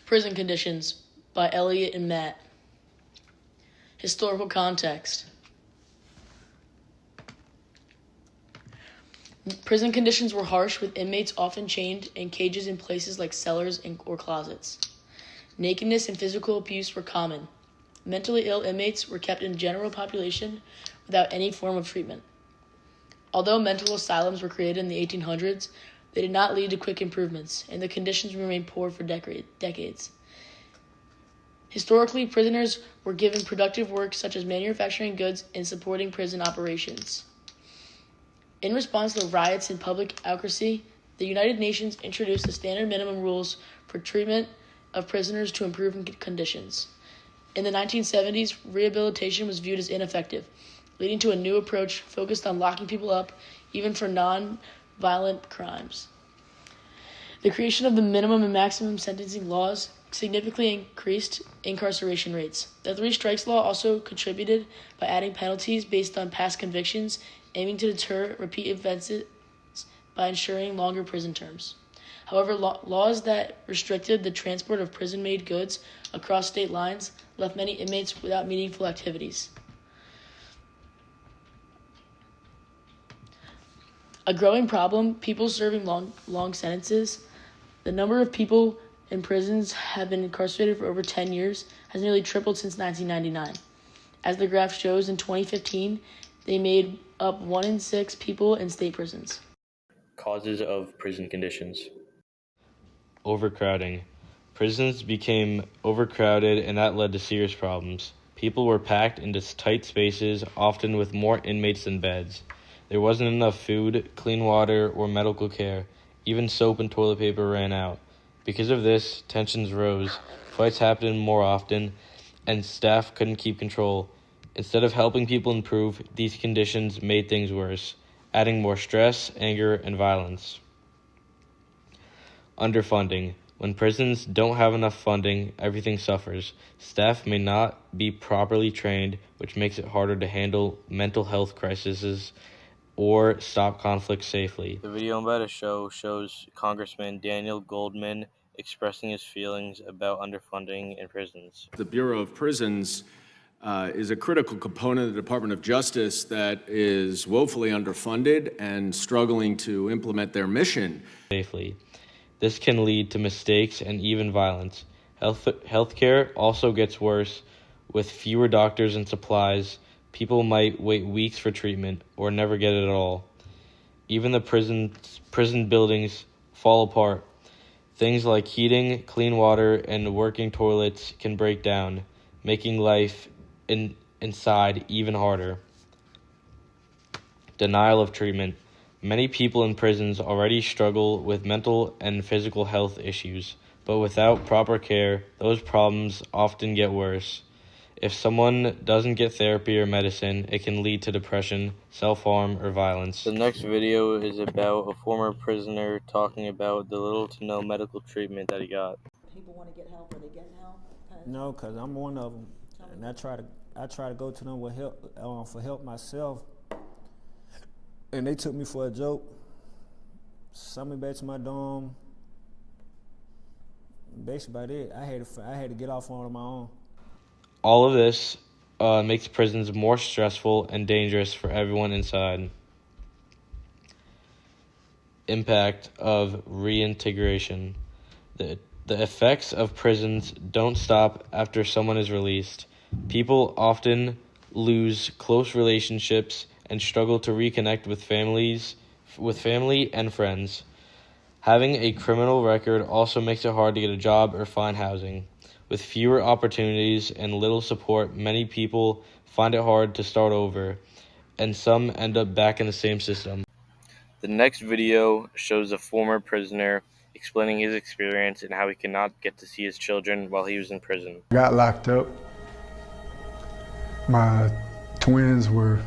Prison Conditions by Elliot and Matt. Historical context. Prison conditions were harsh, with inmates often chained in cages in places like cellars or closets. Nakedness and physical abuse were common. Mentally ill inmates were kept in general population without any form of treatment. Although mental asylums were created in the 1800s, they did not lead to quick improvements, and the conditions remained poor for decades. Historically, prisoners were given productive work such as manufacturing goods and supporting prison operations. In response to the riots and public outcry, the United Nations introduced the standard minimum rules for treatment of prisoners to improve conditions. In the 1970s, rehabilitation was viewed as ineffective, leading to a new approach focused on locking people up, even for non-violent crimes. The creation of the minimum and maximum sentencing laws significantly increased incarceration rates. The Three Strikes Law also contributed by adding penalties based on past convictions, aiming to deter repeat offenses by ensuring longer prison terms. However, laws that restricted the transport of prison-made goods across state lines left many inmates without meaningful activities. A growing problem, people serving long sentences. The number of people in prisons have been incarcerated for over 10 years has nearly tripled since 1999. As the graph shows, in 2015, they made up 1 in 6 people in state prisons. Causes of prison conditions. Overcrowding. Prisons became overcrowded, and that led to serious problems. People were packed into tight spaces, often with more inmates than beds. There wasn't enough food, clean water, or medical care. Even soap and toilet paper ran out. Because of this, tensions rose, fights happened more often, and staff couldn't keep control. Instead of helping people improve, these conditions made things worse, adding more stress, anger, and violence. Underfunding. When prisons don't have enough funding, everything suffers. Staff may not be properly trained, which makes it harder to handle mental health crises or stop conflict safely. The video I'm about to show shows Congressman Daniel Goldman expressing his feelings about underfunding in prisons. The Bureau of Prisons is a critical component of the Department of Justice that is woefully underfunded and struggling to implement their mission Safely. This can lead to mistakes and even violence. Healthcare also gets worse with fewer doctors and supplies. People might wait weeks for treatment or never get it at all. Even the prison buildings fall apart. Things like heating, clean water, and working toilets can break down, making life inside even harder. Denial of treatment. Many people in prisons already struggle with mental and physical health issues, but without proper care, those problems often get worse. If someone doesn't get therapy or medicine, it can lead to depression, self-harm, or violence. The next video is about a former prisoner talking about the little to no medical treatment that he got. People want to get help. Are they getting help? No, because I'm one of them, and I try to go to them with help for help myself. And they took me for a joke, sent me back to my dorm. Basically about it. I had to get off on my own. All of this makes prisons more stressful and dangerous for everyone inside. Impact of reintegration. The effects of prisons don't stop after someone is released. People often lose close relationships and struggle to reconnect with family and friends. Having a criminal record also makes it hard to get a job or find housing. With fewer opportunities and little support, many people find it hard to start over, and some end up back in the same system. The next video shows a former prisoner explaining his experience and how he cannot get to see his children while he was in prison. I got locked up. My twins were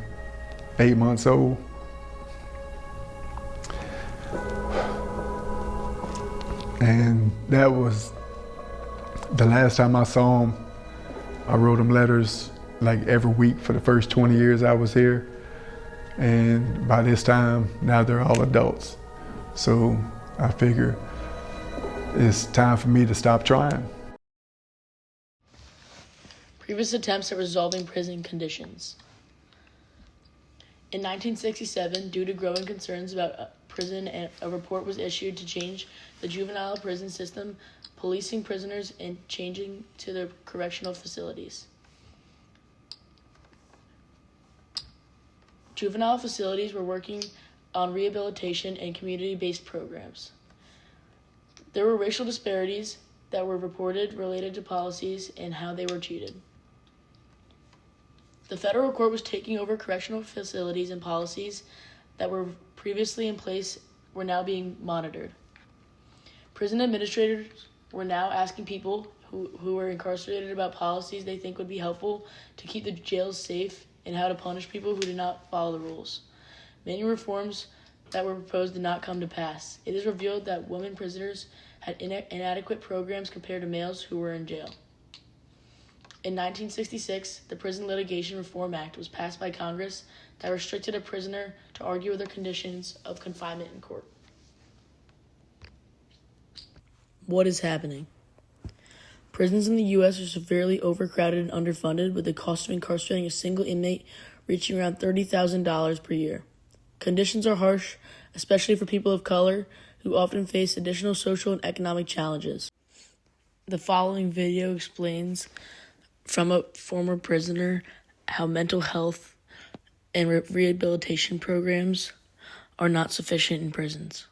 8 months old. And that was the last time I saw them. I wrote them letters like every week for the first 20 years I was here. And by this time, now they're all adults. So I figure it's time for me to stop trying. previous attempts at resolving prison conditions. In 1967, due to growing concerns about prison, a report was issued to change the juvenile prison system, policing prisoners and changing to the correctional facilities. Juvenile facilities were working on rehabilitation and community-based programs. There were racial disparities that were reported related to policies and how they were treated. The federal court was taking over correctional facilities, and policies that were previously in place were now being monitored. Prison administrators were now asking people who were incarcerated about policies they think would be helpful to keep the jails safe and how to punish people who did not follow the rules. Many reforms that were proposed did not come to pass. It is revealed that women prisoners had inadequate programs compared to males who were in jail. In 1966, the Prison Litigation Reform Act was passed by Congress that restricted a prisoner to argue with their conditions of confinement in court. What is happening? Prisons in the U.S. are severely overcrowded and underfunded, with the cost of incarcerating a single inmate reaching around $30,000 per year. Conditions are harsh, especially for people of color, who often face additional social and economic challenges. The following video explains from a former prisoner how mental health and rehabilitation programs are not sufficient in prisons.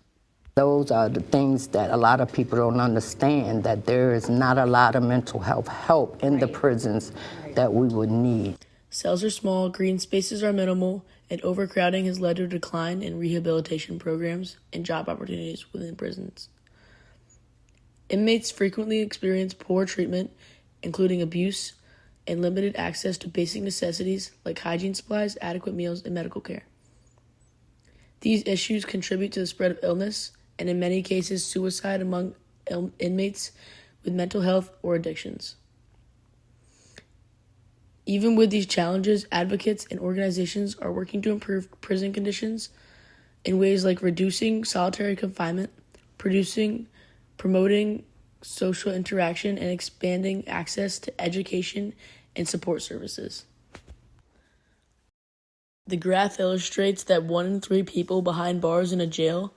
Those are the things that a lot of people don't understand, that there is not a lot of mental health help in the prisons that we would need. Cells are small, green spaces are minimal, and overcrowding has led to a decline in rehabilitation programs and job opportunities within prisons. Inmates frequently experience poor treatment, including abuse and limited access to basic necessities like hygiene supplies, adequate meals, and medical care. These issues contribute to the spread of illness and, in many cases, suicide among inmates with mental health or addictions. Even with these challenges, advocates and organizations are working to improve prison conditions in ways like reducing solitary confinement, promoting social interaction, and expanding access to education and support services. The graph illustrates that 1 in 3 people behind bars in a jail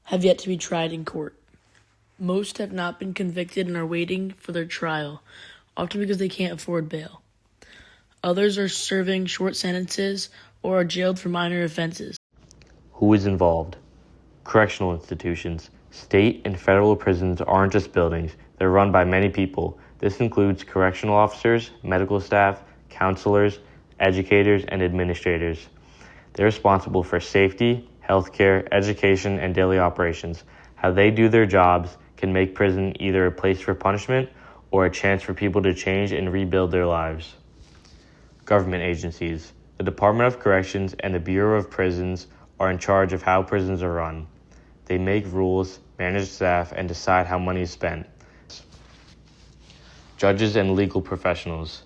have yet to be tried in court. Most have not been convicted and are waiting for their trial, often because they can't afford bail. Others are serving short sentences or are jailed for minor offenses. Who is involved? Correctional institutions. State and federal prisons aren't just buildings. They're run by many people. This includes correctional officers, medical staff, counselors, educators, and administrators. They're responsible for safety, healthcare, education, and daily operations. How they do their jobs can make prison either a place for punishment or a chance for people to change and rebuild their lives. Government agencies. The Department of Corrections and the Bureau of Prisons are in charge of how prisons are run. They make rules, manage staff, and decide how money is spent. Judges and legal professionals.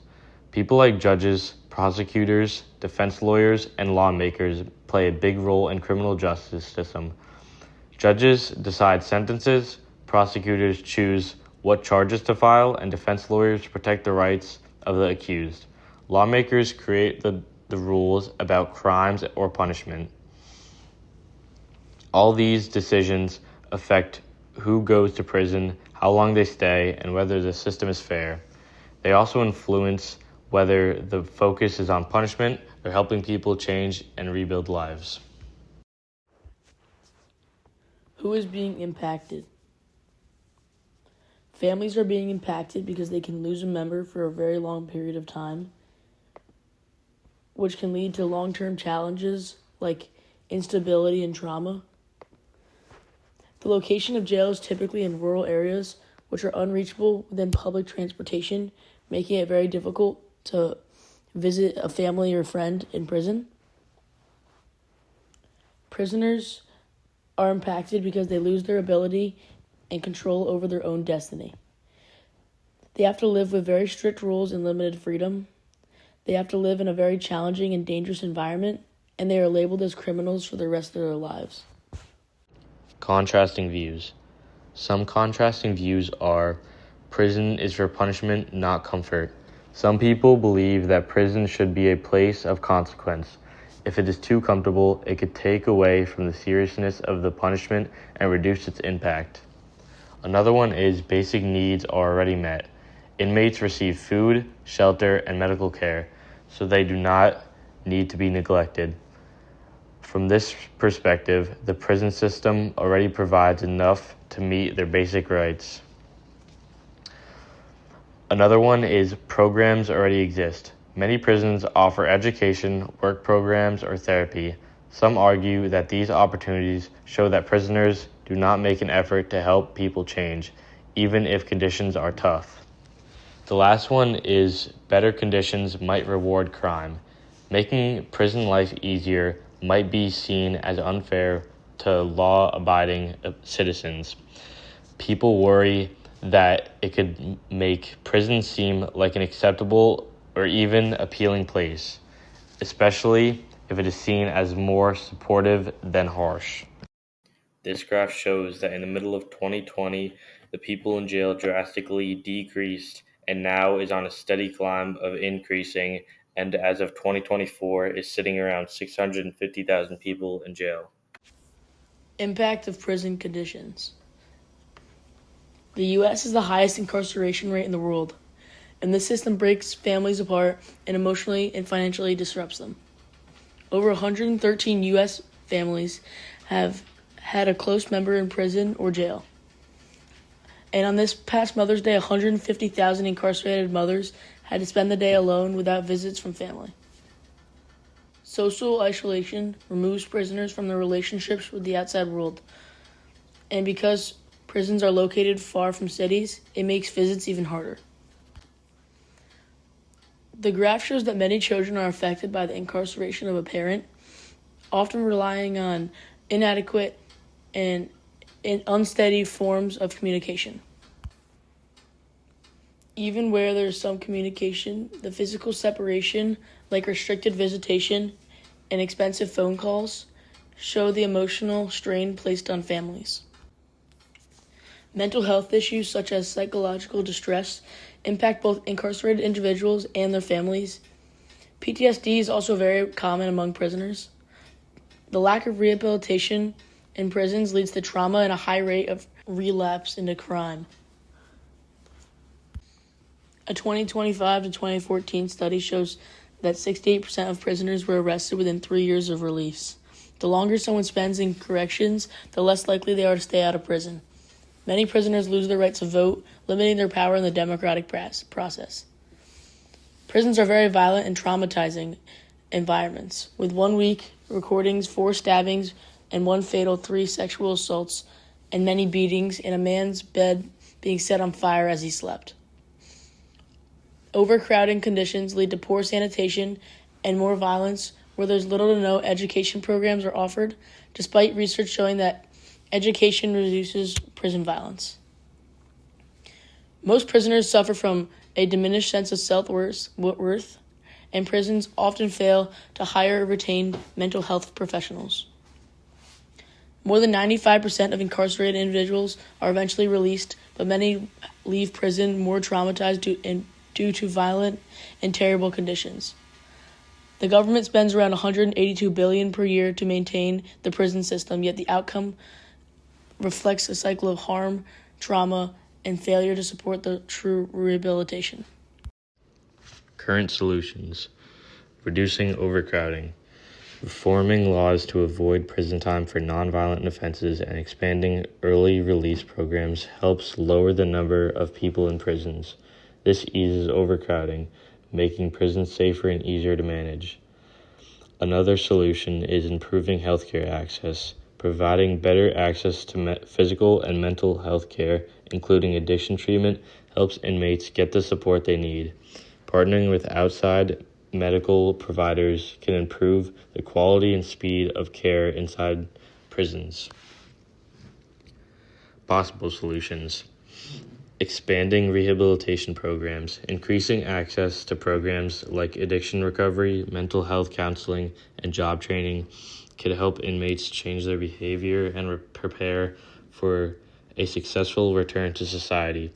People like judges, prosecutors, defense lawyers, and lawmakers play a big role in criminal justice system. Judges decide sentences, prosecutors choose what charges to file, and defense lawyers protect the rights of the accused. Lawmakers create the rules about crimes or punishment. All these decisions affect who goes to prison, how long they stay, and whether the system is fair. They also influence whether the focus is on punishment or helping people change and rebuild lives. Who is being impacted? Families are being impacted because they can lose a member for a very long period of time, which can lead to long-term challenges like instability and trauma. The location of jail is typically in rural areas, which are unreachable within public transportation, making it very difficult to visit a family or friend in prison. Prisoners are impacted because they lose their ability and control over their own destiny. They have to live with very strict rules and limited freedom. They have to live in a very challenging and dangerous environment, and they are labeled as criminals for the rest of their lives. Contrasting views. Some contrasting views are: prison is for punishment, not comfort. Some people believe that prison should be a place of consequence. If it is too comfortable, it could take away from the seriousness of the punishment and reduce its impact. Another one is basic needs are already met. Inmates receive food, shelter, and medical care, so they do not need to be neglected. From this perspective, the prison system already provides enough to meet their basic rights. Another one is programs already exist. Many prisons offer education, work programs, or therapy. Some argue that these opportunities show that prisoners do not make an effort to help people change, even if conditions are tough. The last one is better conditions might reward crime. Making prison life easier might be seen as unfair to law-abiding citizens. People worry that it could make prison seem like an acceptable or even appealing place, especially if it is seen as more supportive than harsh. This graph shows that in the middle of 2020, the people in jail drastically decreased and now is on a steady climb of increasing, and as of 2024 is sitting around 650,000 people in jail. Impact of prison conditions. The U.S. is the highest incarceration rate in the world, and this system breaks families apart and emotionally and financially disrupts them. Over 113 U.S. families have had a close member in prison or jail. And on this past Mother's Day, 150,000 incarcerated mothers had to spend the day alone without visits from family. Social isolation removes prisoners from their relationships with the outside world. And because prisons are located far from cities, it makes visits even harder. The graph shows that many children are affected by the incarceration of a parent, often relying on inadequate and unsteady forms of communication. Even where there's some communication, the physical separation, like restricted visitation and expensive phone calls, show the emotional strain placed on families. Mental health issues such as psychological distress impact both incarcerated individuals and their families. PTSD is also very common among prisoners. The lack of rehabilitation in prisons leads to trauma and a high rate of relapse into crime. A 2025 to 2014 study shows that 68% of prisoners were arrested within 3 years of release. The longer someone spends in corrections, the less likely they are to stay out of prison. Many prisoners lose their right to vote, limiting their power in the democratic process. Prisons are very violent and traumatizing environments, with 1 week recordings, 4 stabbings, and 1 fatal 3 sexual assaults, and many beatings, and a man's bed being set on fire as he slept. Overcrowding conditions lead to poor sanitation and more violence, where there's little to no education programs are offered, despite research showing that education reduces prison violence. Most prisoners suffer from a diminished sense of self-worth, and prisons often fail to hire or retain mental health professionals. More than 95% of incarcerated individuals are eventually released, but many leave prison more traumatized due to violent and terrible conditions. The government spends around $182 billion per year to maintain the prison system, yet the outcome reflects a cycle of harm, trauma, and failure to support the true rehabilitation. Current solutions: reducing overcrowding, reforming laws to avoid prison time for nonviolent offenses, and expanding early release programs helps lower the number of people in prisons. This eases overcrowding, making prisons safer and easier to manage. Another solution is improving healthcare access. Providing better access to physical and mental health care, including addiction treatment, helps inmates get the support they need. Partnering with outside medical providers can improve the quality and speed of care inside prisons. Possible solutions: expanding rehabilitation programs, increasing access to programs like addiction recovery, mental health counseling, and job training could help inmates change their behavior and prepare for a successful return to society.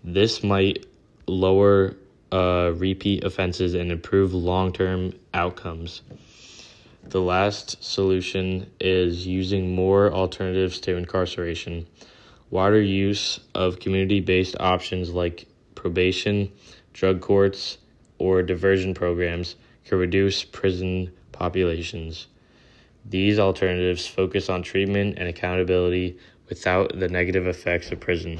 This might lower repeat offenses and improve long-term outcomes. The last solution is using more alternatives to incarceration. Wider use of community-based options like probation, drug courts, or diversion programs can reduce prison populations. These alternatives focus on treatment and accountability without the negative effects of prison.